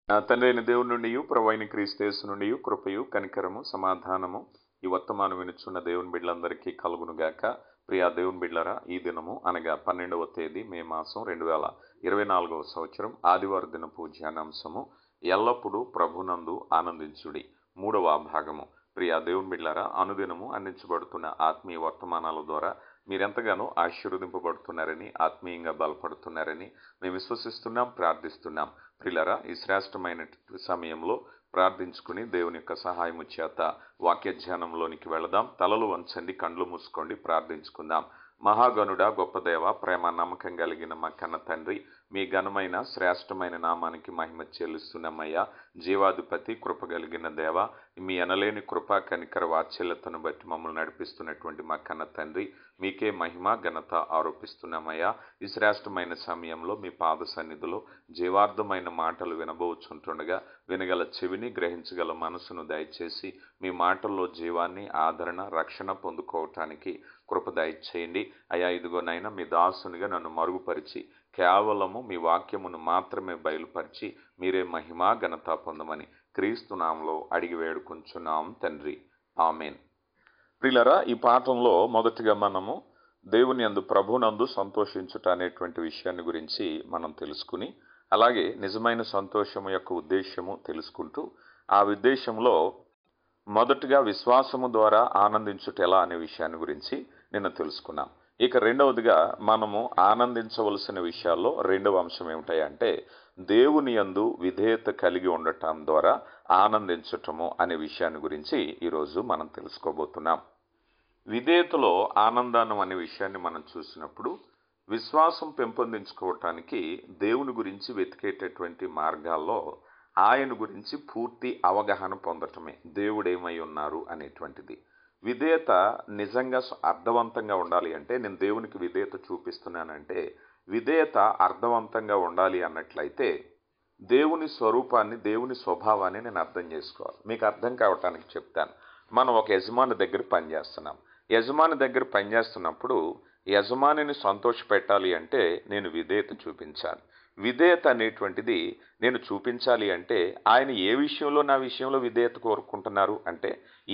నా తండ్రి అయిన దేవుని నుండి ప్రభు అయిన క్రీస్తు నుండి కృపయు కనికరము సమాధానము ఈ వర్తమానం వినుచున్న దేవుని బిడ్డలందరికీ కలుగునుగాక. ప్రియా దేవుని బిడ్డలరా, ఈ దినము అనగా 12వ తేదీ మే మాసం 2024వ సంవత్సరం ఆదివారం దినపు ధ్యానాంశము ఎల్లప్పుడూ ప్రభునందు ఆనందించుడి 3వ భాగము. ప్రియా దేవుని బిడ్డలరా, అనుదినము అందించబడుతున్న ఆత్మీయ వర్తమానాల ద్వారా మీరెంతగానో ఆశీర్వదింపబడుతున్నారని, ఆత్మీయంగా బలపడుతున్నారని మేము విశ్వసిస్తున్నాం, ప్రార్థిస్తున్నాం. ప్రియులారా, ఈ శ్రేష్టమైన సమయంలో ప్రార్థించుకుని దేవుని యొక్క సహాయము చేత వాక్య ధ్యానంలోనికి వెళదాం. తలలు వంచండి, కండ్లు మూసుకోండి, ప్రార్థించుకుందాం. మహాగణుడా, గొప్ప దేవ, ప్రేమ నమ్మకం కలిగిన మా కన్న తండ్రి, మీ ఘనమైన శ్రేష్టమైన నామానికి మహిమ చెల్లిస్తున్నామయ్యా. జీవాధిపతి, కృప కలిగిన దేవ, మీ అనలేని కృపా కనికర వాత్సల్యతను బట్టి మమ్మల్ని నడిపిస్తున్నటువంటి మా కన్న తండ్రి, మీకే మహిమ ఘనత ఆరోపిస్తున్నామయ్యా. ఈ శ్రేష్టమైన సమయంలో మీ పాద సన్నిధిలో జీవార్థమైన మాటలు వినబోచుంటుండగా వినగల చెవిని, గ్రహించగల మనసును దయచేసి మీ మాటల్లో జీవాన్ని, ఆదరణ, రక్షణ పొందుకోవటానికి కృప దయచేయండి అయ్యా. ఇదిగోనైనా మీ దాసునిగా నన్ను మరుగుపరిచి కేవలము మీ వాక్యమును మాత్రమే బయలుపరిచి మీరే మహిమ ఘనత పొందమని క్రీస్తు నామములో అడిగి వేడుకుంటున్నాం తండ్రి, ఆమేన్. ప్రియులారా, ఈ పాఠంలో మొదటిగా మనము దేవుని యందు, ప్రభునందు సంతోషించుట అనేటువంటి విషయాన్ని గురించి మనం తెలుసుకుని, అలాగే నిజమైన సంతోషము యొక్క ఉద్దేశము తెలుసుకుంటూ, ఆ ఉద్దేశంలో మొదటిగా విశ్వాసము ద్వారా ఆనందించుట ఎలా అనే విషయాన్ని గురించి నిన్న తెలుసుకున్నాం. ఇక రెండవదిగా మనము ఆనందించవలసిన విషయాల్లో రెండవ అంశం ఏమిటంటే దేవుని యందు విధేయత కలిగి ఉండటం ద్వారా ఆనందించటము అనే విషయాన్ని గురించి ఈరోజు మనం తెలుసుకోబోతున్నాం. విధేయతలో ఆనందానం అనే విషయాన్ని మనం చూసినప్పుడు, విశ్వాసం పెంపొందించుకోవటానికి దేవుని గురించి వెతికేటటువంటి మార్గాల్లో ఆయన గురించి పూర్తి అవగాహన పొందటమే దేవుడేమై ఉన్నారు అనేటువంటిది. విధేయత నిజంగా అర్థవంతంగా ఉండాలి అంటే, నేను దేవునికి విధేయత చూపిస్తున్నానంటే, విధేయత అర్థవంతంగా ఉండాలి అన్నట్లయితే దేవుని స్వరూపాన్ని, దేవుని స్వభావాన్ని నేను అర్థం చేసుకోవాలి. మీకు అర్థం కావటానికి చెప్తాను. మనం ఒక యజమాని దగ్గర పనిచేస్తున్నాం. యజమాని దగ్గర పనిచేస్తున్నప్పుడు యజమానిని సంతోషపెట్టాలి అంటే నేను విధేయత చూపించాలి. విధేయత అనేటువంటిది నేను చూపించాలి అంటే ఆయన ఏ విషయంలో నా విషయంలో విధేయత కోరుకుంటున్నారు అంటే,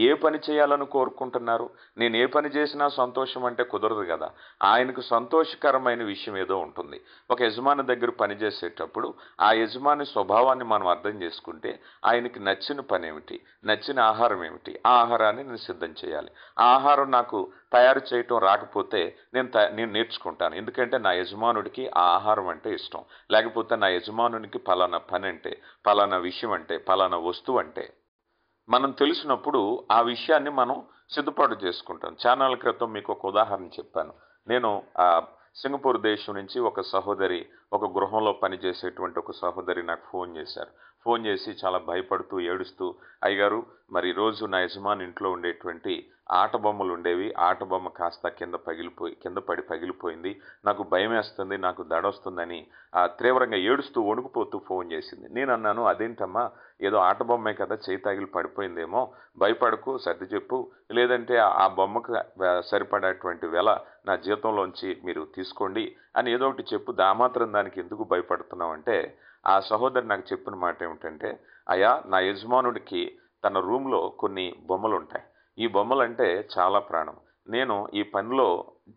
ఏ పని చేయాలని కోరుకుంటున్నారు. నేను ఏ పని చేసినా సంతోషం అంటే కుదరదు కదా. ఆయనకు సంతోషకరమైన విషయం ఏదో ఉంటుంది. ఒక యజమాని దగ్గర పనిచేసేటప్పుడు ఆ యజమాని స్వభావాన్ని మనం అర్థం చేసుకుంటే ఆయనకి నచ్చిన పని ఏమిటి, నచ్చిన ఆహారం ఏమిటి, ఆ ఆహారాన్ని నేను సిద్ధం చేయాలి. ఆ ఆహారం నాకు తయారు చేయటం రాకపోతే నేను నేర్చుకుంటాను. ఎందుకంటే నా యజమానుడికి ఆ ఆహారం అంటే ఇష్టం, లేకపోతే నా యజమానునికి పలానా పని అంటే, పలానా విషయం అంటే, పలానా వస్తువు అంటే మనం తెలిసినప్పుడు ఆ విషయాన్ని మనం సిద్ధపాటు చేసుకుంటాం. చానాల క్రితం మీకు ఒక ఉదాహరణ చెప్పాను. నేను సింగపూర్ దేశం నుంచి ఒక సహోదరి, ఒక గృహంలో పనిచేసేటువంటి ఒక సహోదరి నాకు ఫోన్ చేసి చాలా భయపడుతూ, ఏడుస్తూ, అయ్యగారు, మరి ఈరోజు నా యజమాని ఇంట్లో ఉండేటువంటి ఆట బొమ్మలు ఉండేవి, ఆట బొమ్మ కాస్త కింద పడి పగిలిపోయింది, నాకు భయం వేస్తుంది, నాకు దడొస్తుందని తీవ్రంగా ఏడుస్తూ వణుకుపోతూ ఫోన్ చేసింది. నేను అన్నాను, అదేంటమ్మా, ఏదో ఆట బొమ్మే కదా, చేయి తగిలి పడిపోయిందేమో, భయపడకు, సర్ది చెప్పు, లేదంటే ఆ బొమ్మకు సరిపడేటువంటి వెల నా జీతంలోంచి మీరు తీసుకోండి అని ఏదో ఒకటి చెప్పు, దామాత్రం దానికి ఎందుకు భయపడుతున్నావు అంటే, ఆ సహోదరి నాకు చెప్పిన మాట ఏమిటంటే, అయ్యా, నా యజమానుడికి తన రూమ్లో కొన్ని బొమ్మలు ఉంటాయి. ఈ బొమ్మలంటే చాలా ప్రాణం. నేను ఈ పనిలో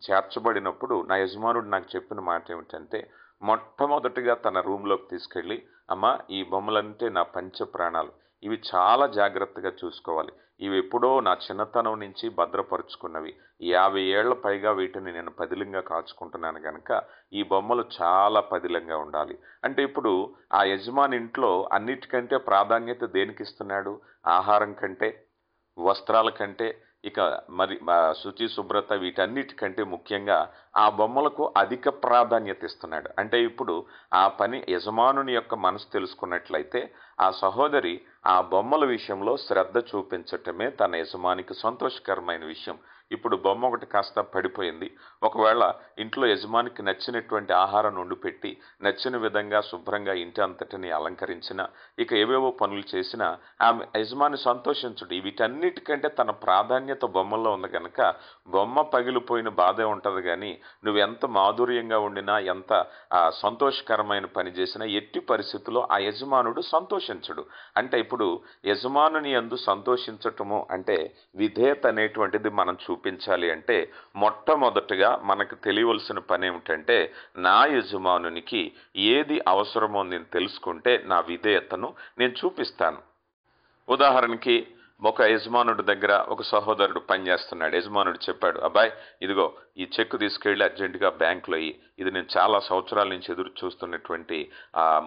చేర్చబడినప్పుడు నా యజమానుడు నాకు చెప్పిన మాట ఏమిటంటే, మొట్టమొదటిగా తన రూమ్లోకి తీసుకెళ్ళి, అమ్మ, ఈ బొమ్మలంటే నా పంచ ప్రాణాలు, ఇవి చాలా జాగ్రత్తగా చూసుకోవాలి, ఇవి ఎప్పుడో నా చిన్నతనం నుంచి భద్రపరుచుకున్నవి, 50 ఏళ్ల పైగా వీటిని నేను పదిలంగా కాచుకుంటున్నాను కనుక ఈ బొమ్మలు చాలా పదిలంగా ఉండాలి అంటే, ఇప్పుడు ఆ యజమాని ఇంట్లో అన్నిటికంటే ప్రాధాన్యత దేనికి ఇస్తున్నాడు? ఆహారం కంటే, వస్త్రాల కంటే, ఇక మరి శుచి శుభ్రత, వీటన్నిటికంటే ముఖ్యంగా ఆ బొమ్మలకు అధిక ప్రాధాన్యత ఇస్తున్నాడు. అంటే ఇప్పుడు ఆ పని యజమానుని యొక్క మనసు తెలుసుకున్నట్లయితే ఆ సహోదరి ఆ బొమ్మల విషయంలో శ్రద్ధ చూపించటమే తన యజమానికి సంతోషకరమైన విషయం. ఇప్పుడు బొమ్మ ఒకటి కాస్త పడిపోయింది. ఒకవేళ ఇంట్లో యజమానికి నచ్చినటువంటి ఆహారం వండిపెట్టి నచ్చిన విధంగా శుభ్రంగా ఇంటి అంతటిని అలంకరించిన, ఇక ఏవేవో పనులు చేసినా ఆమె యజమాని సంతోషించుడు. వీటన్నిటికంటే తన ప్రాధాన్యత బొమ్మల్లో ఉంది కనుక బొమ్మ పగిలిపోయిన బాధే ఉంటుంది. కానీ నువ్వెంత మాధుర్యంగా ఉండినా, ఎంత సంతోషకరమైన పని చేసినా ఎట్టి పరిస్థితుల్లో ఆ యజమానుడు సంతోషించడు. అంటే ఇప్పుడు యజమానుని యందు సంతోషించటము అంటే విధేయత అనేటువంటిది మనం చూపించాలి. అంటే మొట్టమొదటగా మనకు తెలియవలసిన పని ఏమిటంటే, నా యజమానునికి ఏది అవసరమో నేను తెలుసుకుంటే నా విధేయతను నేను చూపిస్తాను. ఉదాహరణకి ఒక యజమానుడి దగ్గర ఒక సహోదరుడు పనిచేస్తున్నాడు. యజమానుడు చెప్పాడు, అబ్బాయి ఇదిగో ఈ చెక్ తీసుకెళ్ళి అర్జెంటుగా బ్యాంకులో ఇది నేను చాలా సంవత్సరాల నుంచి ఎదురు చూస్తున్నటువంటి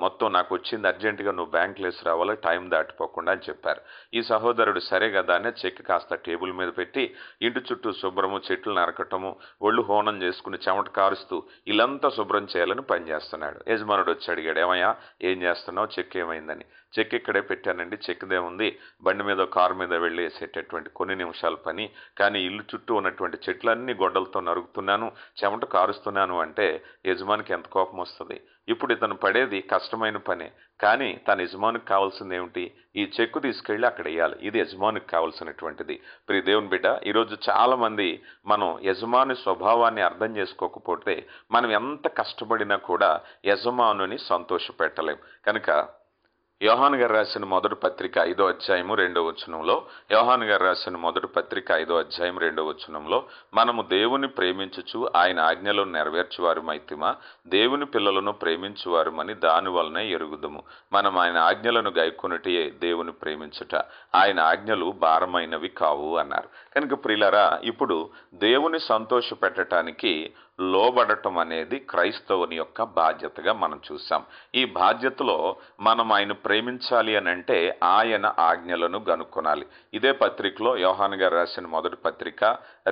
మొత్తం నాకు వచ్చింది, అర్జెంటుగా నువ్వు బ్యాంకులో వేసి రావాలి, టైం దాటిపోకుండా అని చెప్పారు. ఈ సహోదరుడు సరే కదా అని చెక్ కాస్త టేబుల్ మీద పెట్టి ఇంటి చుట్టూ శుభ్రము, చెట్లు నరకటము, ఒళ్ళు హోనం చేసుకుని చెమట కారుస్తూ ఇల్లంతా శుభ్రం చేయాలని పనిచేస్తున్నాడు. యజమానుడు వచ్చి అడిగాడు, ఏమయ్యా ఏం చేస్తున్నావు, చెక్ ఏమైందని. చెక్ ఇక్కడే పెట్టానండి, చెక్దే ఉంది, బండి మీద కారు మీద వెళ్ళి వేసేటటువంటి కొన్ని నిమిషాల పని, కానీ ఇల్లు చుట్టూ ఉన్నటువంటి చెట్లన్నీ గొడ్డలతో నరుగుతున్నాను, చెమట కారుస్తున్నాను అంటే యజమానికి ఎంత కోపం వస్తుంది. ఇప్పుడు ఇతను పడేది కష్టమైన పనే, కానీ తన యజమానికి కావాల్సింది ఏమిటి, ఈ చెక్కు తీసుకెళ్ళి అక్కడ వేయాలి. ఇది యజమానికి కావాల్సినటువంటిది. ప్రియ దేవుని బిడ్డ, ఈరోజు చాలా మంది మనం యజమాని స్వభావాన్ని అర్థం చేసుకోకపోతే మనం ఎంత కష్టపడినా కూడా యజమానుని సంతోషపెట్టలేం. కనుక యోహాను గారు రాసిన మొదటి పత్రిక 5వ అధ్యాయము 2వ వచనంలో, యోహాను గారు రాసిన మొదటి పత్రిక 5వ అధ్యాయం 2వ వచనంలో, మనము దేవుని ప్రేమించుచు ఆయన ఆజ్ఞలను నెరవేర్చువారుమైతిమా, దేవుని పిల్లలను ప్రేమించువారుమని దాని వలనే ఎరుగుదుము. మనం ఆయన ఆజ్ఞలను గైకొనుటయే దేవుని ప్రేమించుట, ఆయన ఆజ్ఞలు భారమైనవి కావు అన్నారు. కనుక ప్రియులారా, ఇప్పుడు దేవుని సంతోష పెట్టడానికి లోబడటం అనేది క్రైస్తవుని యొక్క బాధ్యతగా మనం చూసాం. ఈ బాధ్యతలో మనం ఆయన ప్రేమించాలి అని అంటే ఆయన ఆజ్ఞలను గనుక్కొనాలి. ఇదే పత్రికలో యోహాను గారు రాసిన మొదటి పత్రిక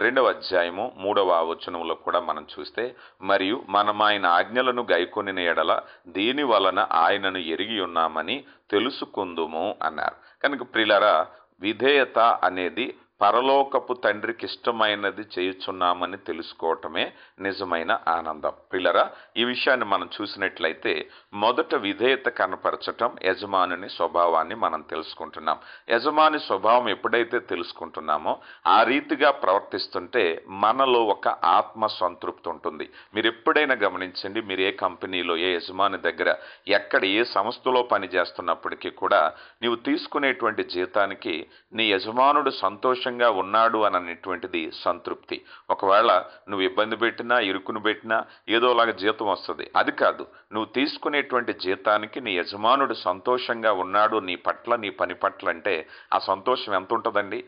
2వ అధ్యాయము 3వ వచనంలో కూడా మనం చూస్తే, మరియు మనం ఆయన ఆజ్ఞలను గైకొనిన ఎడల దీని వలన ఆయనను ఎరిగి ఉన్నామని తెలుసుకుందుము అన్నారు. కనుక ప్రియులారా, విధేయత అనేది పరలోకపు తండ్రికి ఇష్టమైనది చేయుచున్నామని తెలుసుకోవటమే నిజమైన ఆనందం. పిల్లరా, ఈ విషయాన్ని మనం చూసినట్లయితే మొదట విధేయత కనపరచటం యజమానుని స్వభావాన్ని మనం తెలుసుకుంటున్నాం. యజమాని స్వభావం ఎప్పుడైతే తెలుసుకుంటున్నామో ఆ రీతిగా ప్రవర్తిస్తుంటే మనలో ఒక ఆత్మ సంతృప్తి ఉంటుంది. మీరు ఎప్పుడైనా గమనించండి, మీరు ఏ కంపెనీలో ఏ యజమాని దగ్గర ఎక్కడ ఏ సంస్థలో పనిచేస్తున్నప్పటికీ కూడా నీవు తీసుకునేటువంటి జీతానికి నీ యజమానుడు సంతోషంగా ఉన్నాడు అని అనేటువంటిది సంతృప్తి. ఒకవేళ నువ్వు ఇబ్బంది పెట్టినా, ఇరుకును పెట్టినా ఏదోలాగా జీతం వస్తుంది. అది కాదు, నువ్వు తీసుకునేటువంటి జీతానికి నీ యజమానుడు సంతోషంగా ఉన్నాడు నీ పట్ల, నీ పని పట్ల అంటే ఆ సంతోషం ఎంత ఉంటుందండి.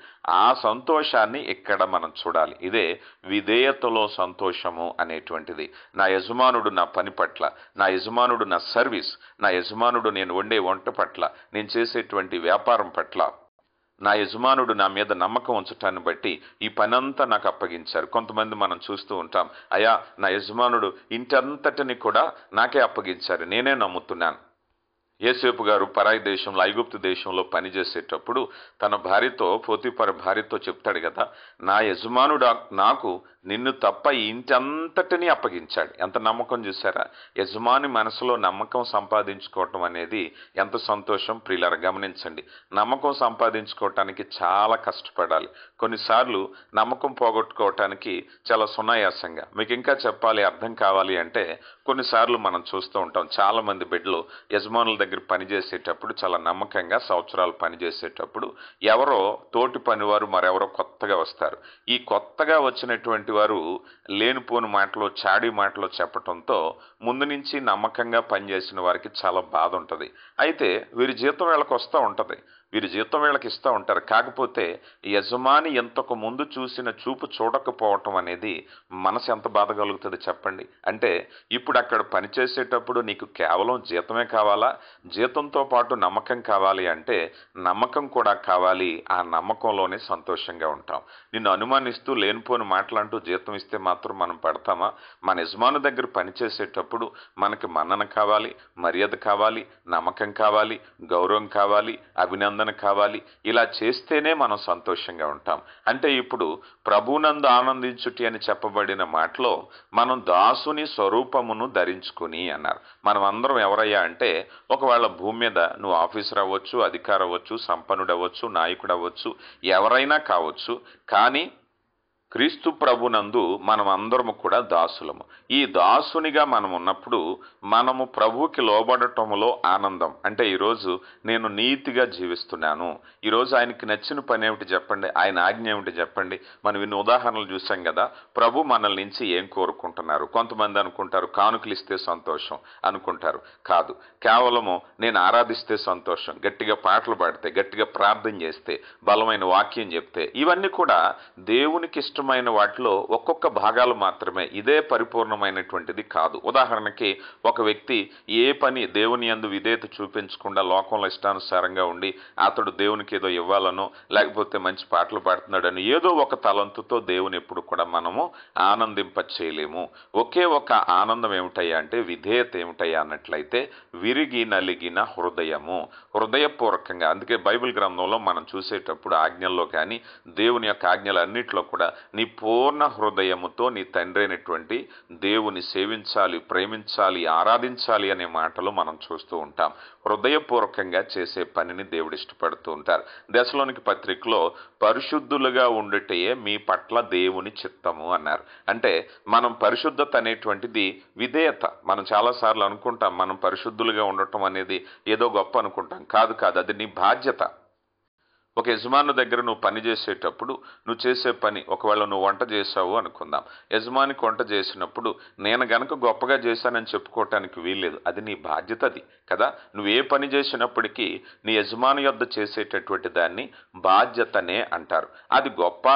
ఆ సంతోషాన్ని ఇక్కడ మనం చూడాలి. ఇదే విధేయతలో సంతోషము అనేటువంటిది. నా యజమానుడు నా పని పట్ల, నా యజమానుడు నా సర్వీస్, నా యజమానుడు నేను వండే వంట పట్ల, నేను చేసేటువంటి వ్యాపారం పట్ల నా యజమానుడు నా మీద నమ్మకం ఉంచటాన్ని బట్టి ఈ పనంతా నాకు అప్పగించారు. కొంతమంది మనం చూస్తూ ఉంటాం, అయ్యా నా యజమానుడు ఇంటంతటిని కూడా నాకే అప్పగించారు, నేనే నమ్ముతున్నాను. యోసేపు గారు పరాయి దేశంలో, ఐగుప్తు దేశంలో పనిచేసేటప్పుడు తన భార్యతో, పోతీఫరు భార్యతో చెప్తాడు కదా, నా యజమానుడు నాకు నిన్ను తప్ప ఈ ఇంటి అంతటినీ అప్పగించాడు. ఎంత నమ్మకం చూసారా. యజమాని మనసులో నమ్మకం సంపాదించుకోవటం అనేది ఎంత సంతోషం. ప్రియులారా గమనించండి, నమ్మకం సంపాదించుకోవటానికి చాలా కష్టపడాలి. కొన్నిసార్లు నమ్మకం పోగొట్టుకోవటానికి చాలా సునాయాసంగా, మీకు ఇంకా చెప్పాలి అర్థం కావాలి అంటే, కొన్నిసార్లు మనం చూస్తూ ఉంటాం చాలా మంది బిడ్డలు యజమానుల దగ్గర పనిచేసేటప్పుడు చాలా నమ్మకంగా సంవత్సరాలు పనిచేసేటప్పుడు ఎవరో తోటి పనివారు మరెవరో కొత్తగా వస్తారు. ఈ కొత్తగా వచ్చినటువంటి వారు లేనిపోని మాటలు, చాడీ మాటలు చెప్పటంతో ముందు నుంచి నమ్మకంగా పనిచేసిన వారికి చాలా బాధ ఉంటుంది. అయితే వీరి జీతం వీళ్ళకి వస్తూ ఉంటుంది, వీరి జీతం వీళ్ళకి ఇస్తూ ఉంటారు. కాకపోతే యజమాని ఎంతకు ముందు చూసిన చూపు చూడకపోవటం అనేది మనసు ఎంత బాధ కలుగుతుంది చెప్పండి. అంటే ఇప్పుడు అక్కడ పనిచేసేటప్పుడు నీకు కేవలం జీతమే కావాలా, జీతంతో పాటు నమ్మకం కావాలి అంటే నమ్మకం కూడా కావాలి. ఆ నమ్మకంలోనే సంతోషంగా ఉంటాం. నిన్ను అనుమానిస్తూ లేనిపోని మాటలంటూ జీతం ఇస్తే మాత్రం మనం పడతామా? మన యజమాని దగ్గర పనిచేసేటప్పుడు మనకి మన్నన కావాలి, మర్యాద కావాలి, నమ్మకం కావాలి, గౌరవం కావాలి, అభినందన కావాలి. ఇలా చేస్తేనే మనం సంతోషంగా ఉంటాం. అంటే ఇప్పుడు ప్రభువునందు ఆనందించుటి అని చెప్పబడిన మాటలో మనం దాసుని స్వరూపమును ధరించుకుని అన్నారు. మనం అందరం ఎవరయ్యా అంటే, ఒకవేళ భూమి మీద నువ్వు ఆఫీసర్ అవ్వచ్చు, అధికారి అవ్వచ్చు, సంపన్నుడు అవ్వచ్చు, నాయకుడు అవ్వచ్చు, ఎవరైనా కావచ్చు. కానీ క్రీస్తు ప్రభునందు మనం అందరము కూడా దాసులము. ఈ దాసునిగా మనం ఉన్నప్పుడు మనము ప్రభువుకి లోబడటంలో ఆనందం. అంటే ఈరోజు నేను నీతిగా జీవిస్తున్నాను, ఈరోజు ఆయనకి నచ్చిన పని ఏమిటి చెప్పండి, ఆయన ఆజ్ఞ ఏమిటి చెప్పండి. మనం ఇన్ని ఉదాహరణలు చూసాం కదా. ప్రభు మనల్ నుంచి ఏం కోరుకుంటున్నారు? కొంతమంది అనుకుంటారు కానుకలు ఇస్తే సంతోషం అనుకుంటారు. కాదు, కేవలము నేను ఆరాధిస్తే సంతోషం, గట్టిగా పాటలు పాడితే, గట్టిగా ప్రార్థన చేస్తే, బలమైన వాక్యం చెప్తే, ఇవన్నీ కూడా దేవునికి ఇష్టమైన వాటిలో ఒక్కొక్క భాగాలు మాత్రమే. ఇదే పరిపూర్ణమైనటువంటిది కాదు. ఉదాహరణకి ఒక వ్యక్తి ఏ పని దేవుని యందు విధేయత చూపించకుండా లోకంలో ఇష్టానుసారంగా ఉండి అతడు దేవునికి ఏదో ఇవ్వాలనో లేకపోతే మంచి పాటలు పాడుతున్నాడని ఏదో ఒక తలంతుతో దేవుని ఎప్పుడు కూడా మనము ఆనందింప చేయలేము. ఒకే ఒక ఆనందం ఏమిటయ్యా అంటే విధేయత ఏమిటయ్యా అన్నట్లయితే విరిగి నలిగిన హృదయము, హృదయపూర్వకంగా. అందుకే బైబిల్ గ్రంథంలో మనం చూసేటప్పుడు ఆజ్ఞల్లో కానీ దేవుని యొక్క ఆజ్ఞలన్నింటిలో కూడా నీ పూర్ణ హృదయముతో నీ తండ్రి అయినటువంటి దేవుని సేవించాలి, ప్రేమించాలి, ఆరాధించాలి అనే మాటలు మనం చూస్తూ ఉంటాం. హృదయపూర్వకంగా చేసే పనిని దేవుడు ఇష్టపడుతూ ఉంటారు. దశలోనికి పత్రికలో పరిశుద్ధులుగా ఉండుటయే మీ పట్ల దేవుని చిత్తము అన్నారు. అంటే మనం పరిశుద్ధత అనేటువంటిది విధేయత. మనం చాలాసార్లు అనుకుంటాం మనం పరిశుద్ధులుగా ఉండటం అనేది ఏదో గొప్ప అనుకుంటాం. కాదు, అది నీ బాధ్యత. ఒక యజమాని దగ్గర నువ్వు పని చేసేటప్పుడు నువ్వు చేసే పని, ఒకవేళ నువ్వు వంట చేసావు అనుకుందాం. యజమానికి వంట చేసినప్పుడు నేను గనక గొప్పగా చేశానని చెప్పుకోవటానికి వీల్లేదు. అది నీ బాధ్యత అది కదా. నువ్వు ఏ పని చేసినప్పటికీ నీ యజమాని యొద్ద చేసేటటువంటి దాన్ని బాధ్యతనే అంటారు. అది గొప్ప,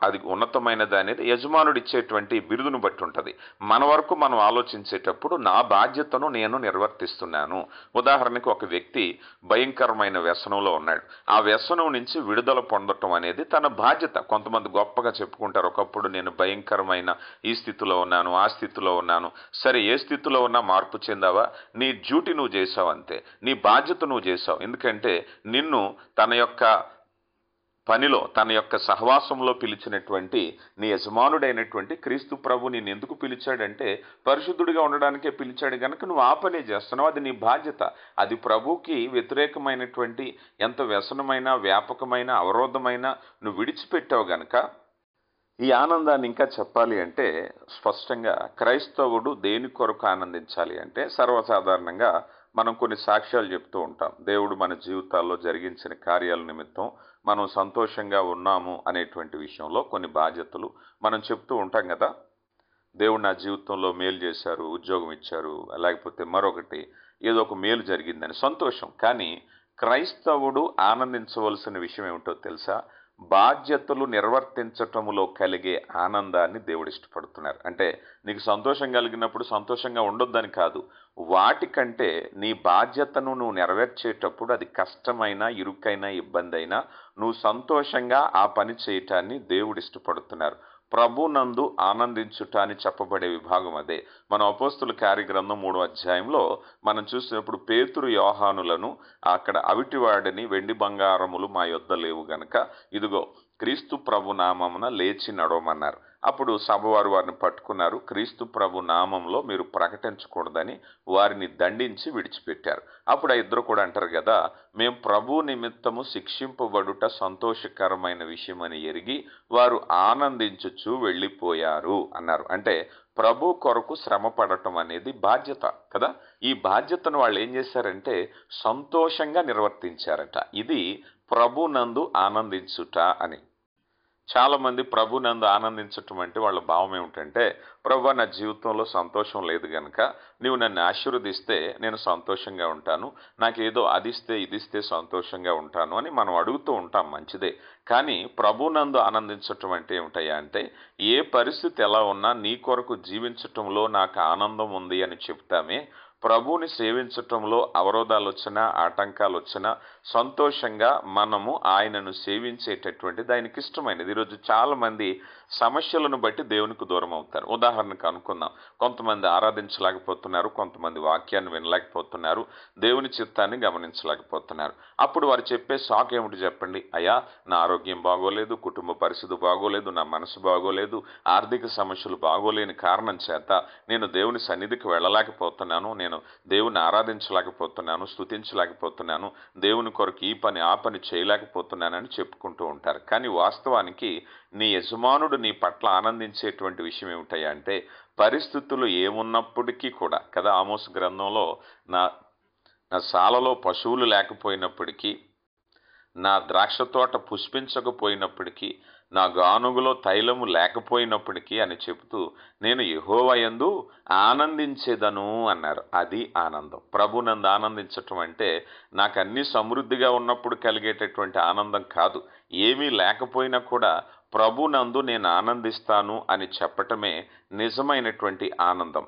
అది ఉన్నతమైనది అనేది యజమానుడు ఇచ్చేటువంటి బిరుదును బట్టి ఉంటుంది. మన వరకు మనం ఆలోచించేటప్పుడు నా బాధ్యతను నేను నిర్వర్తిస్తున్నాను. ఉదాహరణకు ఒక వ్యక్తి భయంకరమైన వ్యసనంలో ఉన్నాడు. ఆ వ్యసనం నుంచి విడుదల పొందటం అనేది తన బాధ్యత. కొంతమంది గొప్పగా చెప్పుకుంటారు, ఒకప్పుడు నేను భయంకరమైన ఈ స్థితిలో ఉన్నాను, ఆ స్థితిలో ఉన్నాను. సరే, ఏ స్థితిలో ఉన్నా మార్పు చెందావా? నీ డ్యూటీ నువ్వు చేసావు అంతే, నీ బాధ్యత నువ్వు చేసావు. ఎందుకంటే నిన్ను తన యొక్క పనిలో, తన యొక్క సహవాసంలో పిలిచినటువంటి నీ యజమానుడైనటువంటి క్రీస్తు ప్రభు నిన్ను ఎందుకు పిలిచాడంటే పరిశుద్ధుడిగా ఉండడానికే పిలిచాడు గనక నువ్వు ఆ పనే చేస్తున్నావు. అది నీ బాధ్యత. అది ప్రభుకి వ్యతిరేకమైనటువంటి ఎంత వ్యసనమైన, వ్యాపకమైన, అవరోధమైన నువ్వు విడిచిపెట్టావు గనక ఈ ఆనందాన్ని ఇంకా చెప్పాలి అంటే స్పష్టంగా క్రైస్తవుడు దేని కొరకు ఆనందించాలి అంటే సర్వసాధారణంగా మనం కొన్ని సాక్ష్యాలు చెప్తూ ఉంటాం. దేవుడు మన జీవితాల్లో జరిగించిన కార్యాల నిమిత్తం మనం సంతోషంగా ఉన్నాము అనేటువంటి విషయంలో కొన్ని బాధ్యతలు మనం చెప్తూ ఉంటాం కదా. దేవుడు నా జీవితంలో మేలు చేశారు, ఉద్యోగం ఇచ్చారు, లేకపోతే మరొకటి ఏదో ఒక మేలు జరిగిందని సంతోషం. కానీ క్రైస్తవుడు ఆనందించవలసిన విషయం ఏమిటో తెలుసా? బాధ్యతలు నిర్వర్తించటములో కలిగే ఆనందాన్ని దేవుడు ఇష్టపడుతున్నారు. అంటే నీకు సంతోషం కలిగినప్పుడు సంతోషంగా ఉండొద్దని కాదు, వాటికంటే నీ బాధ్యతను నువ్వు నెరవేర్చేటప్పుడు అది కష్టమైన, ఇరుకైన, ఇబ్బంది అయినా నువ్వు సంతోషంగా ఆ పని చేయటాన్ని దేవుడు ఇష్టపడుతున్నారు. ప్రభునందు ఆనందించుట అని చెప్పబడే విభాగం అదే. మన అపోస్తుల కార్యగ్రంథం 3వ అధ్యాయంలో మనం చూసినప్పుడు పేతురు యోహానులను అక్కడ అవిటివాడిని, వెండి బంగారములు మా యొద్ద లేవు గనక ఇదిగో క్రీస్తు ప్రభు నామమున లేచి నడవమన్నారు. అప్పుడు సభవారు వారిని పట్టుకున్నారు. క్రీస్తు ప్రభు నామంలో మీరు ప్రకటించకూడదని వారిని దండించి విడిచిపెట్టారు. అప్పుడు ఆ ఇద్దరు కూడా అంటారు కదా, మేము ప్రభు నిమిత్తము శిక్షింపబడుట సంతోషకరమైన విషయం అని ఎరిగి వారు ఆనందించుచు వెళ్ళిపోయారు అన్నారు. అంటే ప్రభు కొరకు శ్రమ పడటం అనేది బాధ్యత కదా. ఈ బాధ్యతను వాళ్ళు ఏం చేశారంటే సంతోషంగా నిర్వర్తించారట. ఇది ప్రభునందు ఆనందించుట అని. చాలా మంది ప్రభునందు ఆనందించటం అంటే వాళ్ళ భావం ఏమిటంటే, ప్రభు నా జీవితంలో సంతోషం లేదు గనక నీవు నన్ను ఆశీర్వదిస్తే నేను సంతోషంగా ఉంటాను, నాకేదో అదిస్తే ఇదిస్తే సంతోషంగా ఉంటాను అని మనం అడుగుతూ ఉంటాం. మంచిదే. కానీ ప్రభునందు ఆనందించటం అంటే ఏమిటయ్యా అంటే ఏ పరిస్థితి ఎలా ఉన్నా నీ కొరకు జీవించటంలో నాకు ఆనందం ఉంది అని చెప్తామే. ప్రభువుని సేవించటంలో అవరోధాలు వచ్చినా, ఆటంకాలు వచ్చినా సంతోషంగా మనము ఆయనను సేవించేటటువంటిది ఆయనకి ఇష్టమైనది. ఈరోజు చాలామంది సమస్యలను బట్టి దేవునికి దూరం అవుతారు. ఉదాహరణకు అనుకుందాం, కొంతమంది ఆరాధించలేకపోతున్నారు, కొంతమంది వాక్యాన్ని వినలేకపోతున్నారు, దేవుని చిత్తాన్ని గమనించలేకపోతున్నారు. అప్పుడు వారు చెప్పే సాకు ఏమిటి చెప్పండి? అయ్యా, నా ఆరోగ్యం బాగోలేదు, కుటుంబ పరిస్థితి బాగోలేదు, నా మనసు బాగోలేదు, ఆర్థిక సమస్యలు బాగోలేని కారణం చేత నేను దేవుని సన్నిధికి వెళ్ళలేకపోతున్నాను, నేను దేవుని ఆరాధించలేకపోతున్నాను, స్తుతించలేకపోతున్నాను, దేవుని కొరకు ఈ పని ఆ పని చేయలేకపోతున్నానని చెప్పుకుంటూ ఉంటారు. కానీ వాస్తవానికి నీ యజమానుడు నీ పట్ల ఆనందించేటువంటి విషయం ఏమిటయ్యా అంటే, పరిస్థితులు ఏమున్నప్పటికీ కూడా కదా, ఆమోస్ గ్రంథంలో నా నా సాలలో పశువులు లేకపోయినప్పటికీ, నా ద్రాక్ష తోట పుష్పించకపోయినప్పటికీ, నా గానుగులో తైలము లేకపోయినప్పటికీ అని చెబుతూ నేను యెహోవా యందు ఆనందించేదను అన్నారు. అది ఆనందం. ప్రభునందు ఆనందించటం అంటే నాకు అన్ని సమృద్ధిగా ఉన్నప్పుడు కలిగేటటువంటి ఆనందం కాదు, ఏమీ లేకపోయినా కూడా ప్రభునందు నేను ఆనందిస్తాను అని చెప్పటమే నిజమైనటువంటి ఆనందం.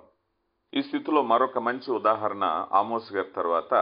ఈ స్థితిలో మరొక మంచి ఉదాహరణ ఆమోస్ గారి తర్వాత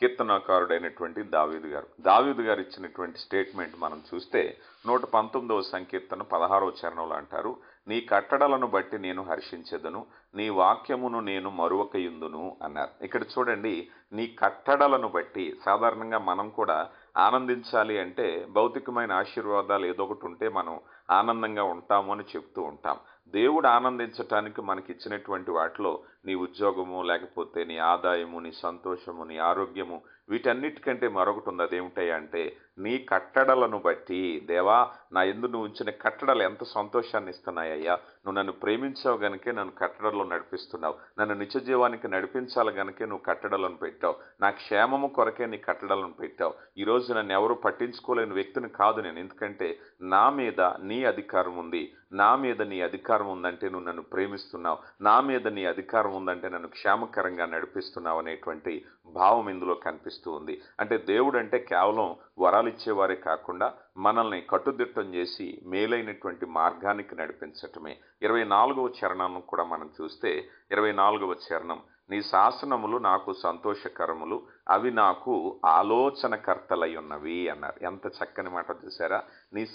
కీర్తనాకారుడైనటువంటి దావీదు గారు ఇచ్చినటువంటి స్టేట్మెంట్ మనం చూస్తే 119వ సంకీర్తన 16వ చరణంలో అంటారు, నీ కట్టడలను బట్టి నేను హర్షించెదను, నీ వాక్యమును నేను మరువకయుందును అన్నారు. ఇక్కడ చూడండి, నీ కట్టడలను బట్టి. సాధారణంగా మనం కూడా ఆనందించాలి అంటే భౌతికమైన ఆశీర్వాదాలు ఏదో ఒకటి ఉంటే మనం ఆనందంగా ఉంటాము అని చెప్తూ ఉంటాం. దేవుడు ఆనందించటానికి మనకి ఇచ్చినటువంటి వాటిలో నీ ఉద్యోగము, లేకపోతే నీ ఆదాయము, నీ సంతోషము, నీ ఆరోగ్యము, వీటన్నిటికంటే మరొకటి ఉంది. అదేమిటాయి అంటే నీ కట్టడలను బట్టి. దేవా, నా యందు నువ్వు ఉంచిన కట్టడలు ఎంత సంతోషాన్ని ఇస్తున్నాయ్యా, నువ్వు నన్ను ప్రేమించావు గనుకే నన్ను కట్టడలో నడిపిస్తున్నావు, నన్ను నిత్య జీవానికి నడిపించాలి గనుకే నువ్వు కట్టడలను పెట్టావు, నా క్షేమము కొరకే నీ కట్టడలను పెట్టావు. ఈరోజు నన్ను ఎవరు పట్టించుకోలేని వ్యక్తిని కాదు నేను, ఎందుకంటే నా మీద నీ అధికారం ఉంది, నా మీద నీ అధికారం ఉందంటే నువ్వు నన్ను ప్రేమిస్తున్నావు, నా మీద నీ అధికారం ఉందంటే నన్ను క్షేమకరంగా నడిపిస్తున్నావు అనేటువంటి భావం ఇందులో కనిపిస్తూ ఉంది. అంటే దేవుడు అంటే కేవలం వరాలు ఇచ్చేవారే కాకుండా మనల్ని కట్టుదిట్టం చేసి మేలైనటువంటి మార్గానికి నడిపించటమే. 24వ చరణాన్ని కూడా మనం చూస్తే 24వ చరణం, నీ శాసనములు నాకు సంతోషకరములు, అవి నాకు ఆలోచనకర్తలై ఉన్నవి అన్నారు. ఎంత చక్కని మాట చూసారా? నీ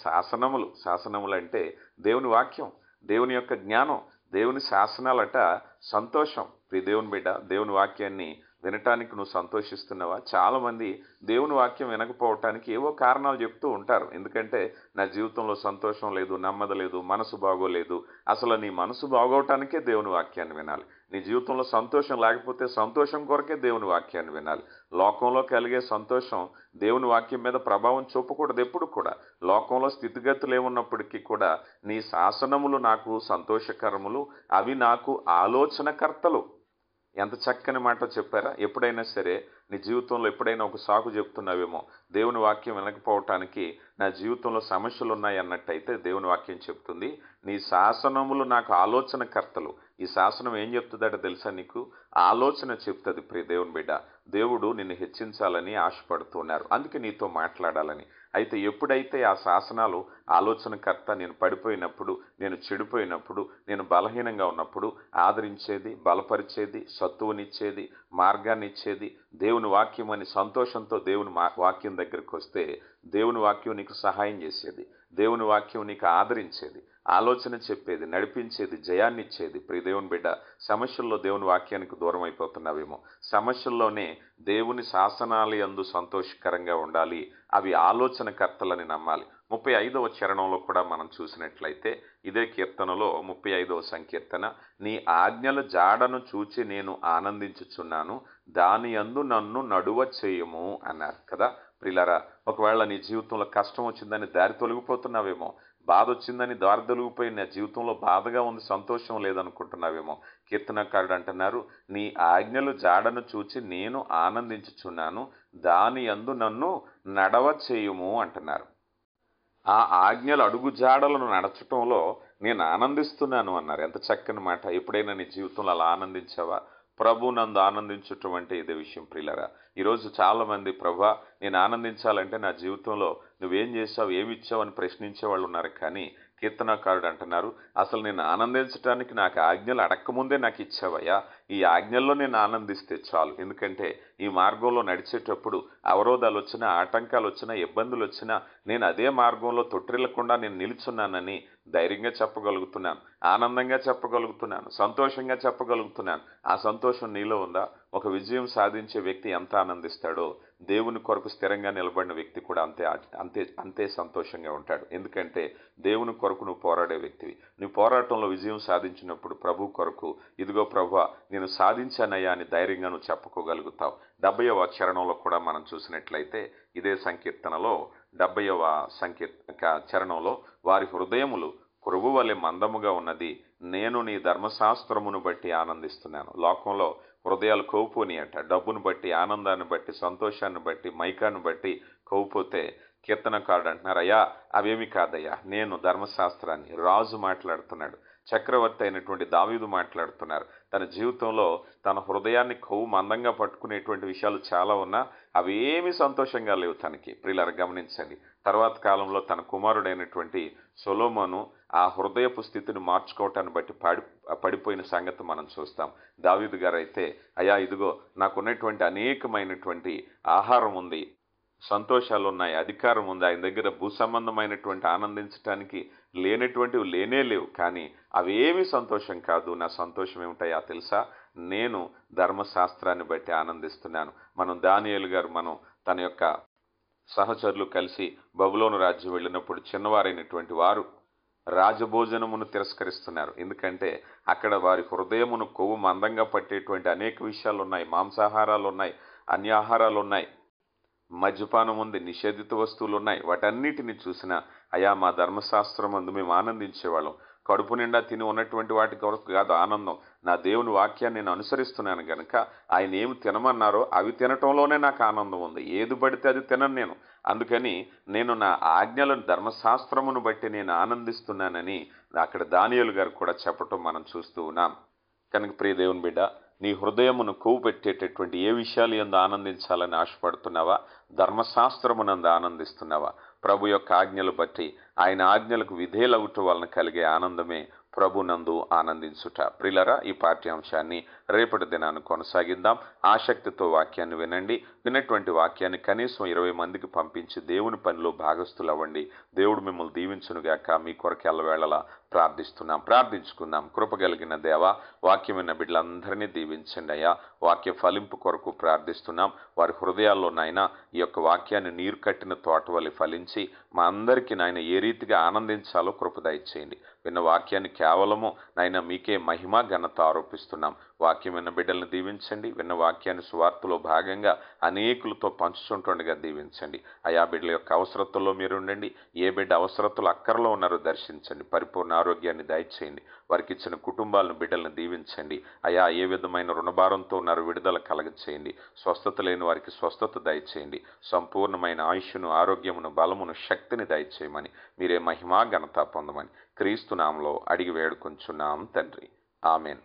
శాసనములు అంటే దేవుని వాక్యం, దేవుని యొక్క జ్ఞానం, దేవుని శాసనాలట సంతోషం. దేవుని బిడ్డ, దేవుని వాక్యాన్ని వినటానికి నువ్వు సంతోషిస్తున్నావా? చాలామంది దేవుని వాక్యం వినకపోవటానికి ఏవో కారణాలు చెప్తూ ఉంటారు. ఎందుకంటే నా జీవితంలో సంతోషం లేదు, నెమ్మది లేదు, మనసు బాగోలేదు. అసలు నీ మనసు బాగోవటానికే దేవుని వాక్యాన్ని వినాలి. నీ జీవితంలో సంతోషం లేకపోతే సంతోషం కొరకే దేవుని వాక్యాన్ని వినాలి. లోకంలో కలిగే సంతోషం దేవుని వాక్యం మీద ప్రభావం చూపకూడదు ఎప్పుడు కూడా. లోకంలో స్థితిగతులు ఏమున్నప్పటికీ కూడా నీ శాసనములు నాకు సంతోషకరములు, అవి నాకు ఆలోచనకర్తలు. ఎంత చక్కని మాట చెప్పారా? ఎప్పుడైనా సరే నీ జీవితంలో ఎప్పుడైనా ఒక సాకు చెప్తున్నావేమో, దేవుని వాక్యం వినకపోవటానికి నా జీవితంలో సమస్యలు ఉన్నాయి అన్నట్టయితే దేవుని వాక్యం చెప్తుంది, నీ శాసనములు నాకు ఆలోచనకర్తలు. ఈ శాసనం ఏం చెప్తుందట తెలుసా నీకు? ఆలోచన చెప్తుంది. ప్రియ దేవుని బిడ్డ, దేవుడు నిన్ను హెచ్చించాలని ఆశపడుతున్నారు, అందుకే నీతో మాట్లాడాలని. అయితే ఎప్పుడైతే ఆ శాసనాలు ఆలోచనకర్త, నేను పడిపోయినప్పుడు, నేను చెడిపోయినప్పుడు, నేను బలహీనంగా ఉన్నప్పుడు ఆదరించేది, బలపరిచేది, సత్తువనిచ్చేది, మార్గాన్ని ఇచ్చేది దేవుని వాక్యం అని సంతోషంతో దేవుని వాక్యం దగ్గరికి వస్తే దేవుని వాక్యం నీకు సహాయం చేసేది, దేవుని వాక్యం నీకు ఆదరించేది, ఆలోచన చెప్పేది, నడిపించేది, జయాన్ని ఇచ్చేది. ప్రియ దేవుని బిడ్డ, సమస్యల్లో దేవుని వాక్యానికి దూరం అయిపోతున్నావేమో. సమస్యల్లోనే దేవుని శాసనాలు యందు సంతోషకరంగా ఉండాలి, అవి ఆలోచనకర్తలని నమ్మాలి. 35వ చరణంలో కూడా మనం చూసినట్లయితే ఇదే కీర్తనలో 35వ సంకీర్తన, నీ ఆజ్ఞల జాడను చూచి నేను ఆనందించుచున్నాను, దాని యందు నన్ను నడువ చేయము అన్నారు కదా. ప్రియులారా, ఒకవేళ నీ జీవితంలో కష్టం వచ్చిందని దారి తొలగిపోతున్నావేమో, బాధ వచ్చిందని దారి తొలగిపోయి నా జీవితంలో బాధగా ఉంది, సంతోషం లేదనుకుంటున్నావేమో. కీర్తనకారుడు అంటున్నారు, నీ ఆజ్ఞలు జాడను చూచి నేను ఆనందించుచున్నాను, దాని యందు నన్ను నడవ చేయుము అంటున్నారు. ఆ ఆజ్ఞల అడుగు జాడలను నడచటంలో నేను ఆనందిస్తున్నాను అన్నారు. ఎంత చక్కని మాట. ఎప్పుడైనా నీ జీవితంలో అలా ఆనందించావా? ప్రభు నందు ఆనందించటం అంటే ఇదే విషయం ప్రియులారా. ఈరోజు చాలామంది, ప్రభా నేను ఆనందించాలంటే నా జీవితంలో నువ్వేం చేసావు, ఏమి ఇచ్చావు అని ప్రశ్నించే వాళ్ళు ఉన్నారు. కానీ కీర్తనకారుడు అంటున్నారు, అసలు నేను ఆనందించడానికి నాకు ఆజ్ఞలు అడక్కముందే నాకు ఇచ్చావయ్యా, ఈ ఆజ్ఞల్లో నేను ఆనందిస్తే చాలు. ఎందుకంటే ఈ మార్గంలో నడిచేటప్పుడు అవరోధాలు వచ్చినా, ఆటంకాలు వచ్చినా, ఇబ్బందులు వచ్చినా నేను అదే మార్గంలో తొట్టిల్లకుండా నేను నిలుచున్నానని ధైర్యంగా చెప్పగలుగుతున్నాను, ఆనందంగా చెప్పగలుగుతున్నాను, సంతోషంగా చెప్పగలుగుతున్నాను. ఆ సంతోషం నీలో ఉందా? ఒక విజయం సాధించే వ్యక్తి ఎంత ఆనందిస్తాడో దేవుని కొరకు స్థిరంగా నిలబడిన వ్యక్తి కూడా అంతే అంతే అంతే సంతోషంగా ఉంటాడు. ఎందుకంటే దేవుని కొరకు నువ్వు పోరాడే వ్యక్తివి. నువ్వు పోరాటంలో విజయం సాధించినప్పుడు ప్రభు కొరకు, ఇదిగో ప్రభువా నేను సాధించానయ్యా అని ధైర్యంగా నువ్వు చెప్పుకోగలుగుతావు. 70వ చరణంలో కూడా మనం చూసినట్లయితే ఇదే సంకీర్తనలో 70వ చరణంలో వారి హృదయములు కురువు వలె మందముగా ఉన్నది, నేను నీ ధర్మశాస్త్రమును బట్టి ఆనందిస్తున్నాను. లోకంలో హృదయాలు కోల్పోని అంట, డబ్బును బట్టి, ఆనందాన్ని బట్టి, సంతోషాన్ని బట్టి, మైకాన్ని బట్టి కోల్పోతే కీర్తనకారుడు అంటున్నారు, అయ్యా అవేమి కాదయ్యా, నేను ధర్మశాస్త్రాన్ని, రాజు మాట్లాడుతున్నాడు, చక్రవర్తి అయినటువంటి దావీదు మాట్లాడుతున్నారు. తన జీవితంలో తన హృదయాన్ని కొవ్వు మందంగా పట్టుకునేటువంటి విషయాలు చాలా ఉన్నా అవేమీ సంతోషంగా లేవు తనకి. ప్రియులారా గమనించండి, తర్వాత కాలంలో తన కుమారుడైనటువంటి సొలొమోను ఆ హృదయపు స్థితిని మార్చుకోవటాన్ని బట్టి పడిపోయిన సంగతి మనం చూస్తాం. దావీదు గారు అయితే, అయ్యా ఇదిగో నాకున్నటువంటి అనేకమైనటువంటి ఆహారం ఉంది, సంతోషాలు ఉన్నాయి, అధికారం ఉంది, ఆయన దగ్గర భూ సంబంధమైనటువంటి ఆనందించడానికి లేనటువంటివి లేనే లేవు, కానీ అవేమీ సంతోషం కాదు. నా సంతోషం ఏమిటాయా తెలుసా? నేను ధర్మశాస్త్రాన్ని బట్టి ఆనందిస్తున్నాను. దానియేలు గారు తన యొక్క సహచరులు కలిసి బబులోను రాజ్యం వెళ్ళినప్పుడు చిన్నవారైనటువంటి వారు రాజభోజనమును తిరస్కరిస్తున్నారు. ఎందుకంటే అక్కడ వారి హృదయమును కొవ్వు మందంగా పట్టేటువంటి అనేక విషయాలు ఉన్నాయి, మాంసాహారాలు ఉన్నాయి, అన్యాహారాలు ఉన్నాయి, మద్యపానం ఉంది, నిషేధిత వస్తువులు ఉన్నాయి. వాటన్నిటిని చూసినా అయా మా ధర్మశాస్త్రం అందు మేము ఆనందించేవాళ్ళం, కడుపు నిండా తిని ఉన్నటువంటి వాటి కొరకు కాదు ఆనందం, నా దేవుని వాక్యాన్ని నేను అనుసరిస్తున్నాను కనుక ఆయన ఏమి తినమన్నారో అవి తినటంలోనే నాకు ఆనందం ఉంది, ఏది పడితే అది తినను నేను, అందుకని నేను నా ఆజ్ఞలను ధర్మశాస్త్రమును బట్టి నేను ఆనందిస్తున్నానని అక్కడ దానియేలు గారు కూడా చెప్పటం మనం చూస్తూ ఉన్నాం. కనుక ప్రియ దేవుని బిడ్డ, నీ హృదయమును కొవ్వు పెట్టేటటువంటి ఏ విషయాలు యందు ఆనందించాలని ఆశపడుతున్నావా? ధర్మశాస్త్రమునందు ఆనందిస్తున్నావా? ప్రభు యొక్క ఆజ్ఞలు బట్టి ఆయన ఆజ్ఞలకు విధేయులవుట వలన కలిగే ఆనందమే ప్రభునందు ఆనందించుట. ప్రియులారా, ఈ పాఠ్యాంశాన్ని రేపటి దినాన్ని కొనసాగిద్దాం. ఆసక్తితో వాక్యాన్ని వినండి. విన్నటువంటి వాక్యాన్ని కనీసం 20 మందికి పంపించి దేవుని పనిలో భాగస్థులు అవ్వండి. దేవుడు మిమ్మల్ని దీవించునుగాక. మీ కొరకు ఎల్లవేళలా ప్రార్థించుకుందాం. కృపగలిగిన దేవా, వాక్యం విన్న బిడ్డలందరినీ దీవించండి అయ్యా. వాక్య ఫలింపు కొరకు ప్రార్థిస్తున్నాం. వారి హృదయాల్లో నాయన ఈ యొక్క వాక్యాన్ని నీరు కట్టిన తోట వలె ఫలించి మా అందరికీ నాయన ఏ రీతిగా ఆనందించాలో కృప దయచేయండి. విన్న వాక్యాన్ని కేవలము నాయన మీకే మహిమ ఘనత ఆరోపిస్తున్నాం. వాక్యం విన్న బిడ్డలను దీవించండి. విన్న వాక్యాన్ని సువార్తలో భాగంగా అనేకులతో పంచుతుండగా దీవించండి. ఆయా బిడ్డల యొక్క అవసరతల్లో మీరు ఉండండి. ఏ బిడ్డ అవసరతలు అక్కరలో ఉన్నారో దర్శించండి. పరిపూర్ణ ఆరోగ్యాన్ని దయచేయండి. వారికి ఇచ్చిన కుటుంబాలను, బిడ్డలను దీవించండి. అయా ఏ విధమైన రుణభారంతో ఉన్నారో విడుదల కలగచేయండి. స్వస్థత లేని వారికి స్వస్థత దయచేయండి. సంపూర్ణమైన ఆయుష్ను, ఆరోగ్యమును, బలమును, శక్తిని దయచేయమని మీరే మహిమా ఘనత పొందమని క్రీస్తు నామములో అడిగి వేడుకొంచున్నాం తండ్రి. ఆమెన్.